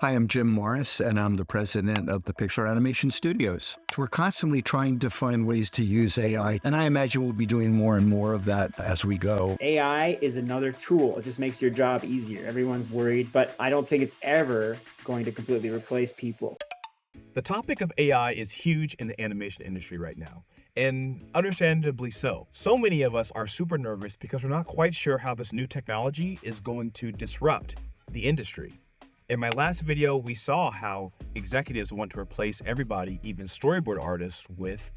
Hi, I'm Jim Morris, and I'm the president of the Pixar Animation Studios. We're constantly trying to find ways to use AI, and I imagine we'll be doing more and more of that as we go. AI is another tool. It just makes your job easier. Everyone's worried, but I don't think it's ever going to completely replace people. The topic of AI is huge in the animation industry right now, and understandably so. So many of us are super nervous because we're not quite sure how this new technology is going to disrupt the industry. In my last video, we saw how executives want to replace everybody, even storyboard artists, with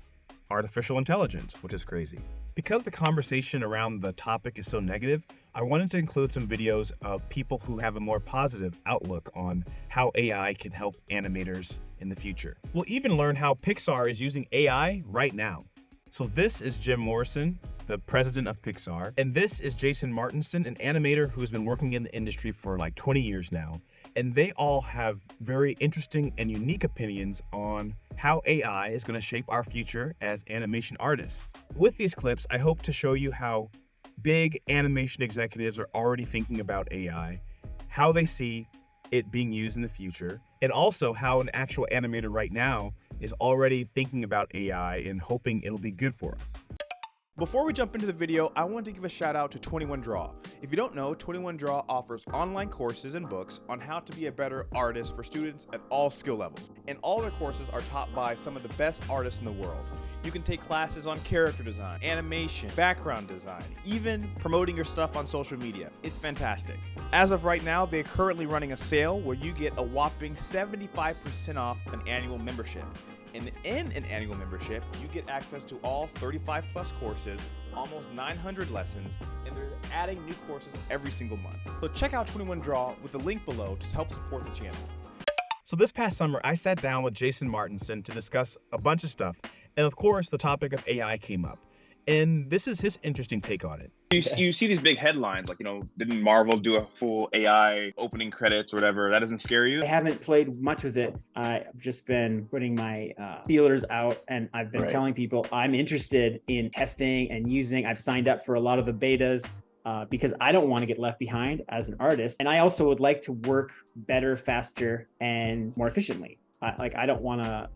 artificial intelligence, which is crazy. Because the conversation around the topic is so negative, I wanted to include some videos of people who have a more positive outlook on how AI can help animators in the future. We'll even learn how Pixar is using AI right now. So this is Jim Morrison, the president of Pixar, and this is Jason Martinson, an animator who's been working in the industry for like 20 years now. And they all have very interesting and unique opinions on how AI is going to shape our future as animation artists. With these clips, I hope to show you how big animation executives are already thinking about AI, how they see it being used in the future, and also how an actual animator right now is already thinking about AI and hoping it'll be good for us. Before we jump into the video, I want to give a shout out to 21 Draw. If you don't know, 21 Draw offers online courses and books on how to be a better artist for students at all skill levels. And all their courses are taught by some of the best artists in the world. You can take classes on character design, animation, background design, even promoting your stuff on social media. It's fantastic. As of right now, they're currently running a sale where you get a whopping 75% off an annual membership. And in an annual membership, you get access to all 35 plus courses, almost 900 lessons, and they're adding new courses every single month. So check out 21 Draw with the link below to help support the channel. So this past summer, I sat down with Jason Martinson to discuss a bunch of stuff. And of course, the topic of AI came up. And this is his interesting take on it. You see these big headlines like, didn't Marvel do a full AI opening credits or whatever? That doesn't scare you? I haven't played much with it. I've just been putting my feelers out, and I've been telling people I'm interested in testing and using. I've signed up for a lot of the betas because I don't want to get left behind as an artist. And I also would like to work better, faster, and more efficiently. I don't want to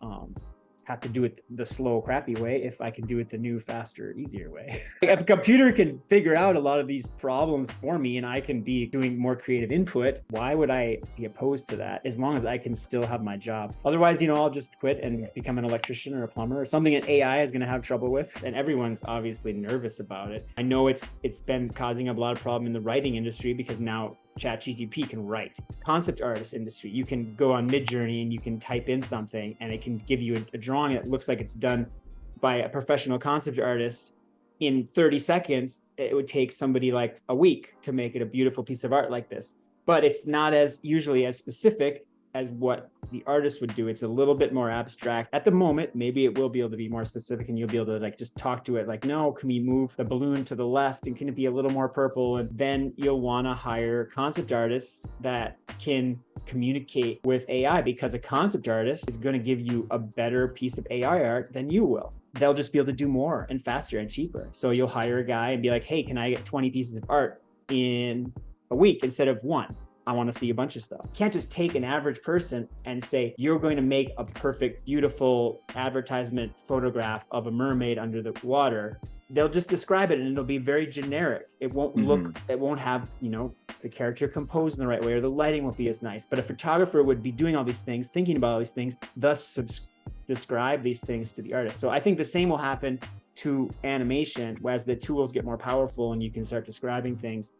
have to do it the slow, crappy way if I can do it the new, faster, easier way. If a computer can figure out a lot of these problems for me and I can be doing more creative input, why would I be opposed to that as long as I can still have my job? Otherwise, I'll just quit and become an electrician or a plumber or something that AI is going to have trouble with. And everyone's obviously nervous about it. I know it's been causing a lot of problem in the writing industry because now ChatGPT can write. Concept artist industry, you can go on Midjourney and you can type in something and it can give you a drawing that looks like it's done by a professional concept artist in 30 seconds. It would take somebody like a week to make it a beautiful piece of art like this. But it's not usually as specific as what the artist would do. It's a little bit more abstract. At the moment, maybe it will be able to be more specific and you'll be able to just talk to it like, no, can we move the balloon to the left and can it be a little more purple? And then you'll want to hire concept artists that can communicate with AI, because a concept artist is going to give you a better piece of AI art than you will. They'll just be able to do more and faster and cheaper. So you'll hire a guy and be like, hey, can I get 20 pieces of art in a week instead of one? I want to see a bunch of stuff. You can't just take an average person and say, you're going to make a perfect, beautiful advertisement photograph of a mermaid under the water. They'll just describe it and it'll be very generic. It won't it won't have, the character composed in the right way, or the lighting won't be as nice. But a photographer would be doing all these things, thinking about all these things, thus describe these things to the artist. So I think the same will happen to animation as the tools get more powerful and you can start describing things.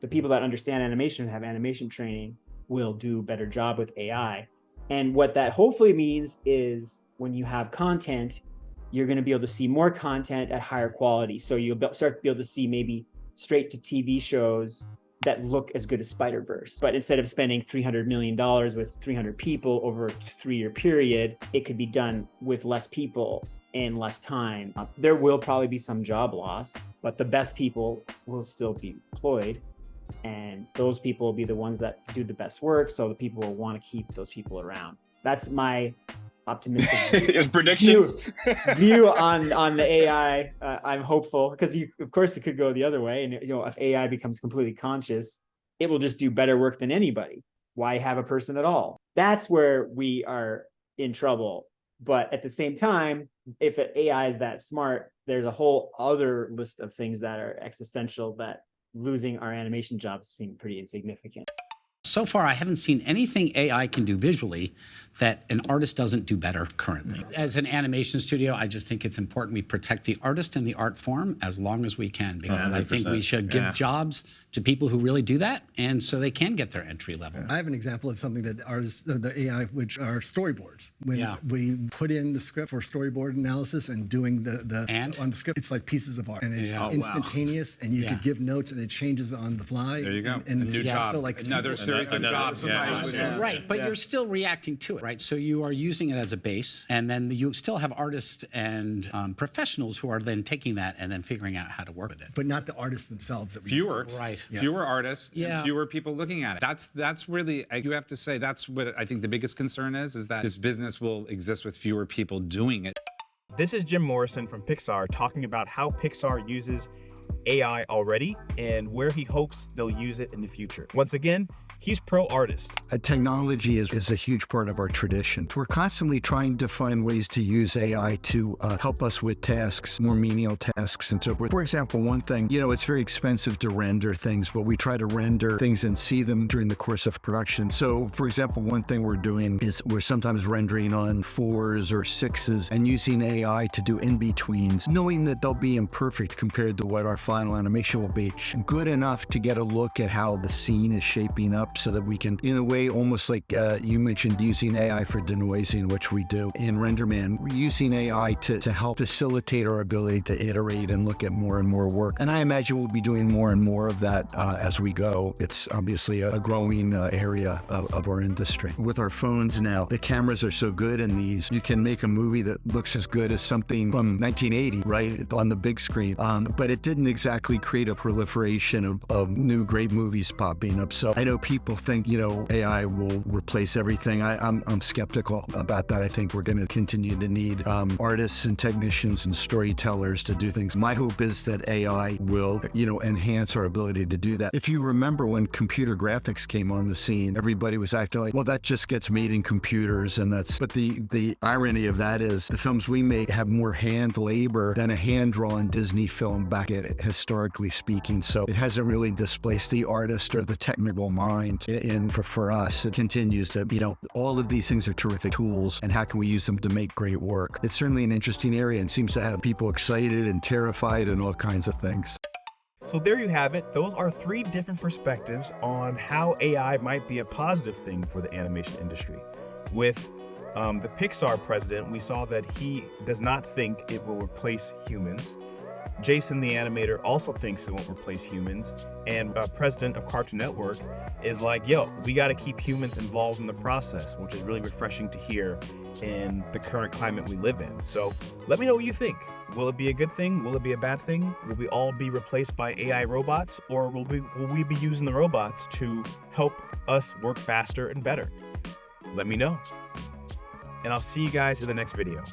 The people that understand animation and have animation training will do a better job with AI. And what that hopefully means is when you have content, you're going to be able to see more content at higher quality. So you'll start to be able to see maybe straight to TV shows that look as good as Spider-Verse. But instead of spending $300 million with 300 people over a 3-year period, it could be done with less people in less time. There will probably be some job loss, but the best people will still be employed. And those people will be the ones that do the best work. So the people will want to keep those people around. That's my optimistic predictions view on the AI. I'm hopeful because of course it could go the other way. And if AI becomes completely conscious, it will just do better work than anybody. why have a person at all? That's where we are in trouble. But at the same time, if an AI is that smart, there's a whole other list of things that are existential that losing our animation jobs seem pretty insignificant. So far, I haven't seen anything AI can do visually that an artist doesn't do better currently. As an animation studio, I just think it's important we protect the artist and the art form as long as we can, because I think we should give jobs to people who really do that, and so they can get their entry level. I have an example of something that artists, the AI, which are storyboards. When we put in the script for storyboard analysis and doing on the script, it's like pieces of art, and it's instantaneous, and you could give notes, and it changes on the fly. There you go. And a new job. So like Another series of jobs. Right, but you're still reacting to it, right? So you are using it as a base, and then you still have artists and professionals who are then taking that and then figuring out how to work with it. But not the artists themselves. That we Fewer, right? Fewer artists, and fewer people looking at it. That's really, you have to say, that's what I think the biggest concern is that this business will exist with fewer people doing it. This is Jim Morrison from Pixar talking about how Pixar uses AI already and where he hopes they'll use it in the future. Once again, he's pro-artist. Technology is a huge part of our tradition. We're constantly trying to find ways to use AI to help us with tasks, more menial tasks and so forth. For example, one thing, it's very expensive to render things, but we try to render things and see them during the course of production. So, for example, one thing we're doing is we're sometimes rendering on 4s or 6s and using AI to do in-betweens, knowing that they'll be imperfect compared to what our final animation will be. Good enough to get a look at how the scene is shaping up, so that we can, in a way, almost like you mentioned using AI for denoising, which we do in RenderMan. We're using AI to help facilitate our ability to iterate and look at more and more work. And I imagine we'll be doing more and more of that as we go. It's obviously a growing area of our industry. With our phones now, the cameras are so good in these, you can make a movie that looks as good as something from 1980, right, on the big screen. But it didn't exactly create a proliferation of new great movies popping up. So I know people think, AI will replace everything. I'm skeptical about that. I think we're going to continue to need artists and technicians and storytellers to do things. My hope is that AI will, enhance our ability to do that. If you remember when computer graphics came on the scene, everybody was acting like, well, that just gets made in computers, but the irony of that is the films we make have more hand labor than a hand-drawn Disney film back at historically speaking. So it hasn't really displaced the artist or the technical mind. And for us, it continues to, all of these things are terrific tools, and how can we use them to make great work? It's certainly an interesting area and seems to have people excited and terrified and all kinds of things. So there you have it. Those are 3 different perspectives on how AI might be a positive thing for the animation industry. With the Pixar president, we saw that he does not think it will replace humans. Jason, the animator, also thinks it won't replace humans. And president of Cartoon Network is like, yo, we got to keep humans involved in the process, which is really refreshing to hear in the current climate we live in. So let me know what you think. Will it be a good thing? Will it be a bad thing? Will we all be replaced by AI robots? Or will we be using the robots to help us work faster and better? Let me know. And I'll see you guys in the next video.